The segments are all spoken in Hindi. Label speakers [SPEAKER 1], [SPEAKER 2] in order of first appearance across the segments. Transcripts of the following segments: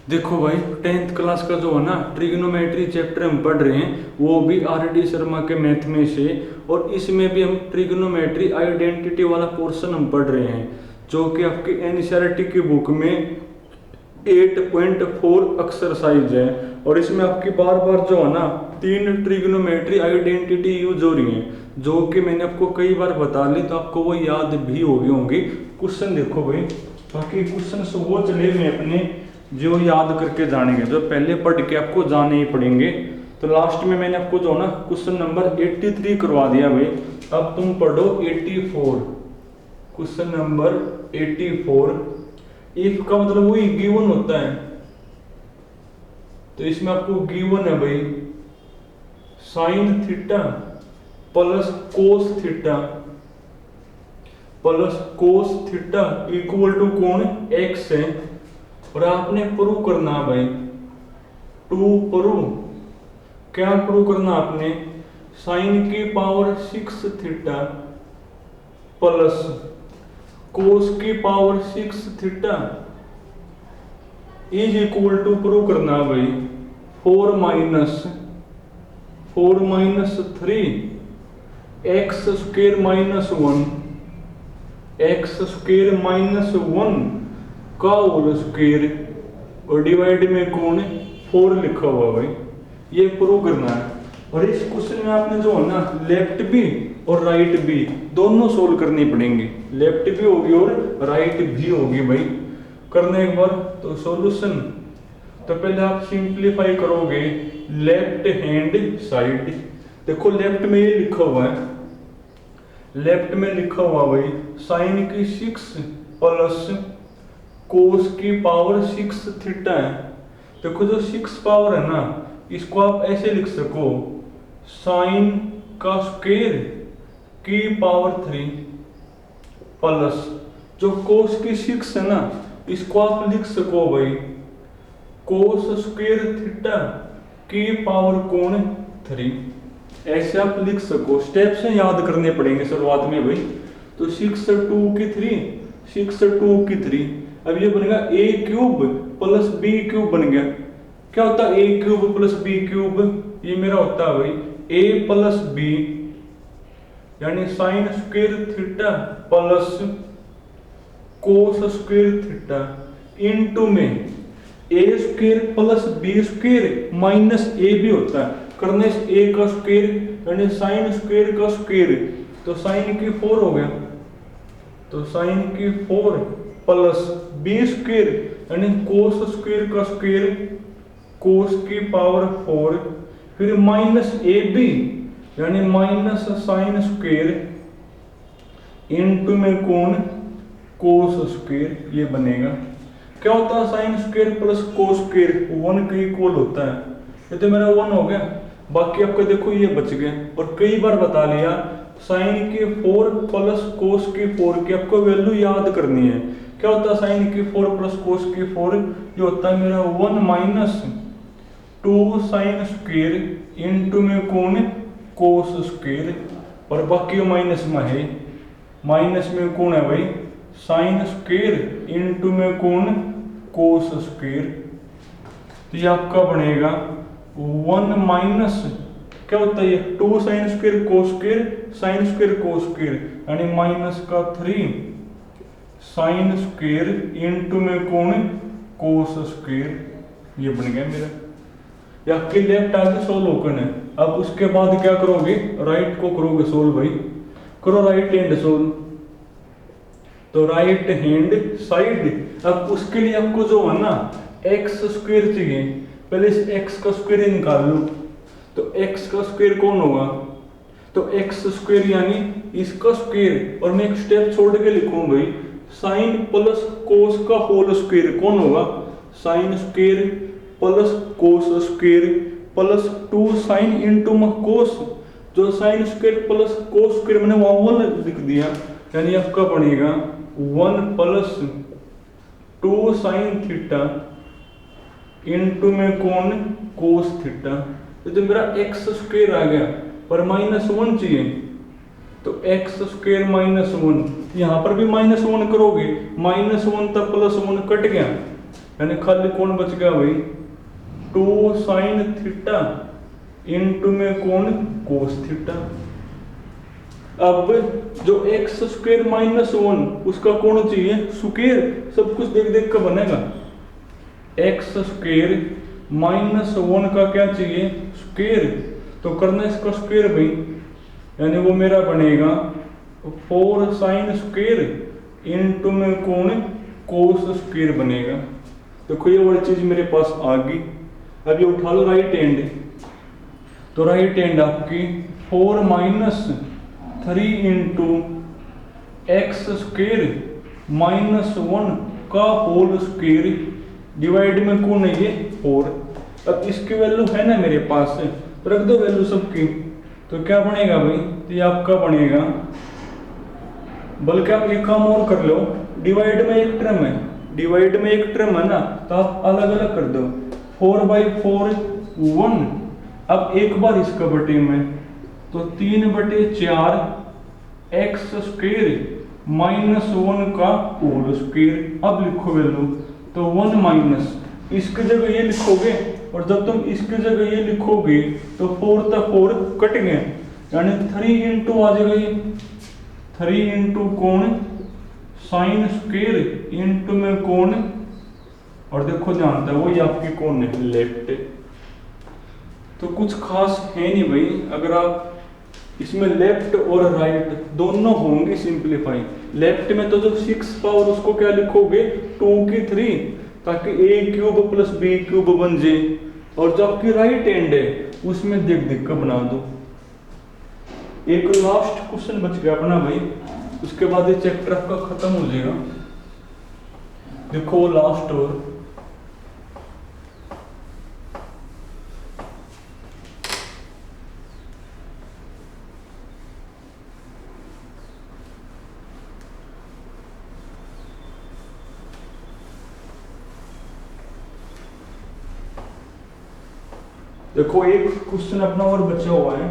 [SPEAKER 1] देखो भाई, 10th क्लास का जो है ना ट्रिग्नोमेट्री चैप्टर हम पढ़ रहे हैं, वो भी R D शर्मा के मैथ में से। और इसमें भी हम ट्रिग्नोमेट्री आइडेंटिटी वाला पोर्शन हम पढ़ रहे हैं, जो कि आपकी NCERT की बुक में 8.4 एक्सरसाइज है। और इसमें आपकी बार बार जो है ना 3 ट्रिग्नोमेट्री आइडेंटिटी यूज हो रही हैं, जो कि मैंने आपको कई बार बता ली, तो आपको वो याद भी हो गई होंगी। क्वेश्चन देखो भाई, बाकी क्वेश्चन वो चले हुए अपने जो याद करके जानेंगे, जो पहले पढ़ के आपको जाने ही पड़ेंगे। तो लास्ट में मैंने आपको जो ना क्वेश्चन नंबर 83 करवा दिया भाई। अब तुम पढ़ो 84, क्वेश्चन नंबर 84। इफ का मतलब वही गिवन होता है, तो इसमें आपको गिवन है भाई sine theta plus cos theta equal to कौन एक्स है। और आपने प्रूव करना है भाई, क्या प्रूव करना आपने, साइन की पावर 6 थीटा प्लस कोस की power 6 theta is equal to prove करना है भाई 4 माइनस 3 एक्स स्क्वेयर माइनस 1 का होल स्क्वेयर, और डिवाइड में कौन 4 लिखा हुआ भाई। ये प्रूव करना है। और इस क्वेश्चन में आपने जो है ना लेफ्ट भी और राइट भी दोनों सोल्व करनी पड़ेंगी, लेफ्ट भी होगी और राइट भी होगी भाई। करने एक बार तो सॉल्यूशन, तो पहले आप सिंप्लीफाई करोगे लेफ्ट हैंड साइड। देखो लेफ्ट में ये लिखा हुआ है, लेफ्ट में लिखा हुआ भाई साइन की 6 प्लस कोस की पावर 6 थीटा है। देखो जो 6 पावर है ना, इसको आप ऐसे लिख सको साइन का स्क्वायर की पावर 3 प्लस जो कोस की 6 है ना, इसको आप लिख सको भाई कोस स्क्वायर थीटा की पावर कौन 3। ऐसे आप लिख सको। स्टेप्स याद करने पड़ेंगे शुरुआत में भाई। तो 6 2 की 3, अब ये बनेगा a cube plus b cube बन गया। क्या होता है a cube plus b cube, ये मेरा होता है भाई a प्लस b, यानी sine square theta plus cos square theta into में a square plus b square minus a भी होता है, करने से a का स्क्वायर यानी साइन स्क्वायर का स्क्वायर, तो साइन की 4 हो गया, तो साइन की 4 प्लस b स्क्वायर यानी कोस स्क्वायर का स्क्वायर कोस की पावर 4, फिर माइनस ए बी यानी माइनस साइन स्क्वायर इनटू में कौन कोस स्क्वायर, ये बनेगा। क्या होता है sign square plus cos square 1 के इक्वल होता है। ये तो मेरा 1 हो गया, बाकी आपका देखो ये बच गया। और कई बार बता लिया साइन की 4 प्लस कोस की 4 की आपको वैल्यू याद करनी है। क्या होता है साइन की 4 प्लस कोस की 4, ये होता है मेरा 1 माइनस 2 साइन स्क्वायर इनटू में कौन कोस स्क्वायर, और बाकी माइनस में है, माइनस में कौन है भाई साइन स्क्वायर इनटू में कौन कोस स्क्वायर। तो ये आपका बनेगा 1 माइनस क्या होता है 2 साइन स्क्वायर कोस स्क्वायर यानी माइनस का 3 साइन स्क्वायर इनटू में कौन कोस स्क्वायर, ये बन गया मेरा। या आपके लेफ्ट आगे सोल्व होकर है। अब उसके बाद क्या करोगे, राइट को करोगे सोल्व भाई। करो राइट हैंड सोल्व, तो राइट हैंड साइड। अब उसके लिए आपको जो है ना एक्स स्क्वायर चाहिए, पहले इस एक्स का स्क्वायर निकाल लो। तो एक्स का स्क्वायर कौन होगा, तो एक्स स्क्वायर यानी इसका स्क्वायर, और मैं एक स्टेप छोड़ के लिखूं भाई साइन प्लस कोस का होल स्क्वायर कौन होगा, sine square plus cos square plus 2 sine into cos, जो sine square plus cos square मैंने वहां 1 लिख दिया, यानी आपका बनेगा 1 प्लस 2 साइन थीटा इनटू में कौन कोस थीटा। तो मेरा एक्स स्क्वायर आ गया, पर माइनस 1 चाहिए, तो एक्स स्क्वायर माइनस 1, यहां पर भी माइनस 1 करोगे, माइनस 1 तक प्लस 1 कट गया, यानी खाली कौन बच गया भाई, 2 साइन थीटा इंटू में कौन कोस थीटा। अब जो एक्स स्क्वायर माइनस 1 उसका कौन चाहिए स्क्वायर, सब कुछ देख देख कर बनेगा। एक्स स्क्वायर माइनस 1 का क्या चाहिए स्क्वायर, तो करना इसका स्क्वायर भाई, यानी वो मेरा बनेगा 4 साइन स्क्वायर इंटू में कौन कोस स्क्वायर बनेगा। देखो ये वाली चीज मेरे पास आ गई। अब ये उठा लो राइट हैंड, तो राइट हैंड आपकी 4 minus 3 into x square minus 1 का होल स्क्वायर डिवाइड में कौन है ये 4। अब इसकी वैल्यू है ना मेरे पास, तो रख दो वैल्यू सबकी, तो क्या बनेगा भाई, तो ये आपका बनेगा, बल्कि आप एक काम और कर लो, डिवाइड में एक टर्म है, डिवाइड में एक टर्म है ना, तो आप अलग अलग कर दो, 4/4 1। अब एक बार इसका बटे में, तो 3/4 एक्स स्क्वायर माइनस 1 का होल स्क्वायर। अब लिखो वैल्यू, तो 1 माइनस इसकी जगह ये लिखोगे, और जब तुम इसकी जगह ये लिखोगे तो 4 तक 4 कट गए, यानी 3 इंटू आ जाएगा ये, 3 इंटू कौन साइन स्क्वायर इंटू में कौन, और देखो जानता है वही आपकी कौन है लेफ्ट। तो कुछ खास है नहीं भाई, अगर आप इसमें लेफ्ट और राइट दोनों होंगे सिंप्लीफाई। लेफ्ट में तो जो 6 पावर उसको क्या लिखोगे 2 की 3, ताकि a cube plus b cube बन जाए, और जो आपकी राइट हैंड है उसमें देख देख कर बना दो। एक लास्ट क्वेश्चन बच गया अपना भाई, उसके बाद ये चैप्टर आपका खत्म हो जाएगा। देखो लास्ट और देखो एक क्वेश्चन अपना और बचा हुआ है,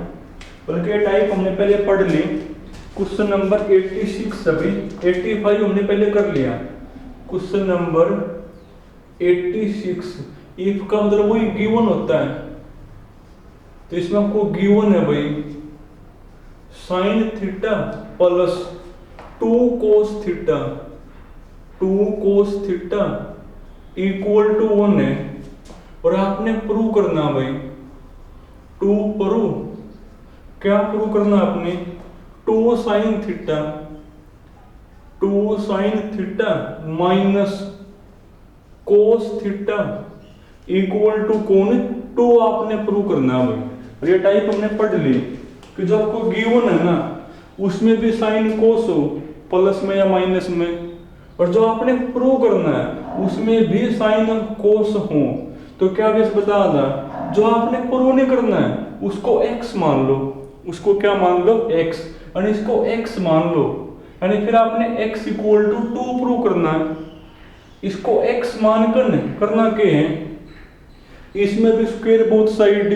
[SPEAKER 1] बल्कि टाइप हमने पहले पढ़ ली। क्वेश्चन नंबर 86 अभी 85 हमने पहले कर लिया। क्वेश्चन नंबर 86 इफ का मतलब वही गिवन होता है, तो इसमें आपको गिवन है भाई sine theta plus 2 cos theta, 2 cos theta equal to 1 है, और आपने प्रूव करना भाई 2 प्रूव, क्या प्रूव करना आपने 2 sine theta, 2 sine theta minus cos theta equal to कौन 2 आपने प्रूव करना भाई। और ये टाइप हमने पढ़ ली कि जो आपको गिवन है ना उसमें भी साइन कोस हो प्लस में या माइनस में, और जो आपने प्रूव करना है उसमें भी साइन कोस हो। तो क्या बस बता था, जो आपने प्रूव नहीं करना है उसको x मान लो, उसको क्या मान लो x, और इसको x मान लो, यानी फिर आपने x इक्वल टू 2 प्रूव करना है। इसको x मान कर करना क्या है, इसमें भी स्क्वायर बोथ साइड,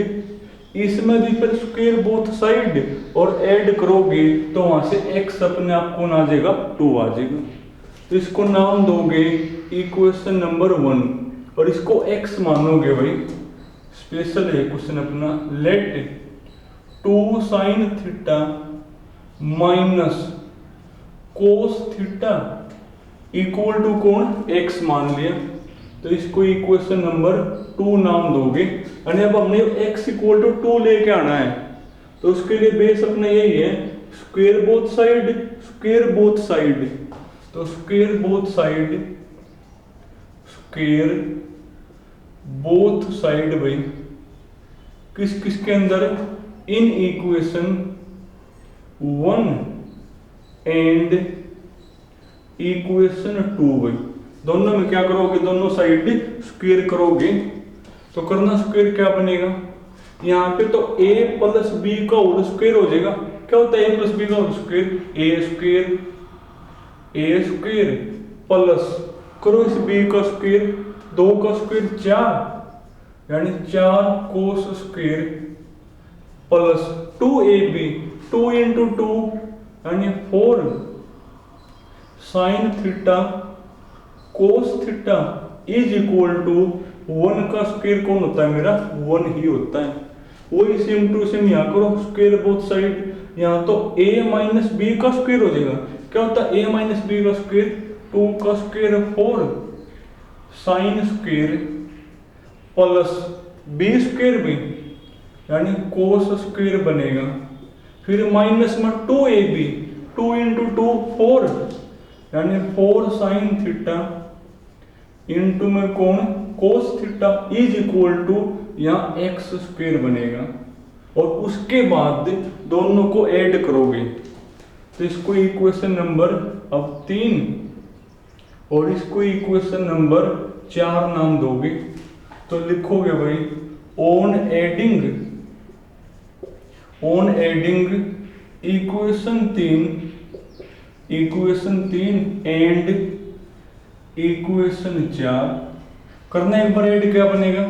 [SPEAKER 1] इसमें भी फिर स्क्वायर बोथ साइड, और ऐड करोगे तो वहां से x अपने आप कौन आ जाएगा 2 आ जाएगा। तो इसको नाम दोगे इक्वेशन नंबर 1, और इसको x मानोगे भाई, स्पेशल है क्वेश्चन अपना, let 2 sine theta minus cos theta equal to कौन x मान लिया, तो इसको इक्वेशन नंबर 2 नाम दोगे। यानी अब हमने x इक्वल टू 2 लेके आना है, तो उसके लिए बेस अपना यही है square both side, square both side, तो square both side, square both side भाई किस किस के अंदर, इन इक्वेशन 1 एंड इक्वेशन 2 भाई, दोनों में क्या करोगे दोनों साइड स्क्वायर करोगे, तो करना स्क्वायर क्या बनेगा, यहाँ पे तो a प्लस बी का होल स्क्वायर हो जाएगा। क्या होता है a प्लस बी का होल स्क्वायर, ए स्क्वायर प्लस करो इस b का स्क्वायर, 2 का स्क्वायर 4, यानी 4 कोस स्क्वायर प्लस 2ab, 2 इंटू 2 यानी 4 sine theta cos theta is equal to 1 का स्क्वायर कौन होता है मेरा, 1 ही होता है। वही सेम टू सेम यहाँ करो, स्क्वायर बोथ साइड, यहाँ तो a माइनस बी का स्क्वायर हो जाएगा। क्या होता है a माइनस बी का स्क्वायर, 2 का square 4 sine square plus b square भी यानी कोस स्क्वायर बनेगा। फिर माइनस में 2ab, 2 इंटू 2 4 यानी 4 साइन थीटा इंटू में कौन cos theta is equal to यहाँ एक्स स्क्वायर बनेगा। और उसके बाद दोनों को ऐड करोगे तो इसको इक्वेशन नंबर अब 3 और इसको इक्वेशन नंबर 4 नाम दोगे तो लिखोगे भाई on adding equation 3 and equation 4 करना। एक बार ऐड क्या बनेगा,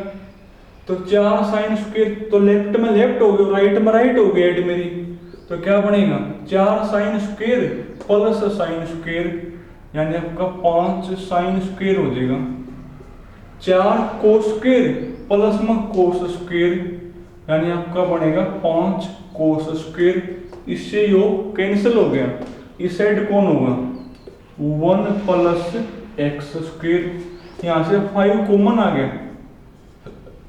[SPEAKER 1] तो 4 साइन स्क्वायर, तो लेफ्ट में लेफ्ट हो गया, राइट में राइट हो गया ऐड मेरी, तो क्या बनेगा 4 sine square plus sine square यानी आपका 5 साइन स्क्वायर हो जाएगा। 4 कोस स्क्वायर प्लस में कोस स्क्वायर यानी आपका बनेगा 5 कोस स्क्वायर। इससे यो कैंसिल हो गया, इस साइड कौन होगा 1 प्लस एक्स स्क्वायर, यहाँ से 5 कॉमन आ गया,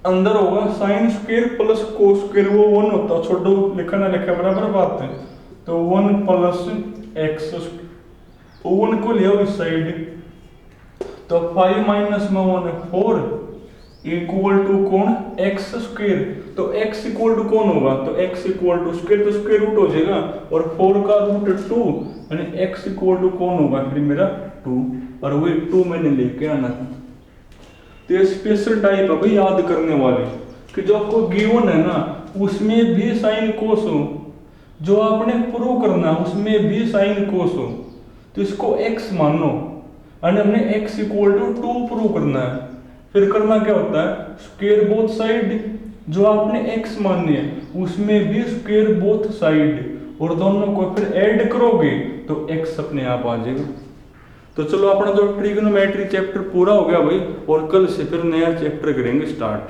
[SPEAKER 1] अंदर होगा sine square plus cos square, वो 1 होता, छोड़ो लिखा ना लिखा बराबर बात है। तो 1 प्लस एक्स, 1 को ले आओ इस साइड, तो 5 माइनस में 1 4 इक्वल टू कौन एक्स स्क्वायर। तो एक्स इक्वल टू कौन होगा, तो एक्स इक्वल टू स्क्वायर, तो स्क्वायर रूट हो जाएगा और 4 का रूट 2 यानी एक्स इक्वल टू कौन होगा फिर मेरा 2, और वही 2 मैंने लेके आना था। तो ये स्पेशल टाइप है भाई याद करने वाले कि जो आपको गिवन है ना उसमें भी साइन कोस हो, जो आपने प्रूव करना है उसमें भी साइन कोस हो, तो इसको x मानो और हमने x इक्वल टू 2 प्रूव करना है। फिर करना क्या होता है स्क्वायर बोथ साइड, जो आपने x माननी है उसमें भी स्क्वायर बोथ साइड और दोनों को फिर ऐड करोगे तो x अपने आप आ जाएगा। तो चलो अपना जो ट्रिग्नोमेट्री चैप्टर पूरा हो गया भाई, और कल से फिर नया चैप्टर करेंगे स्टार्ट।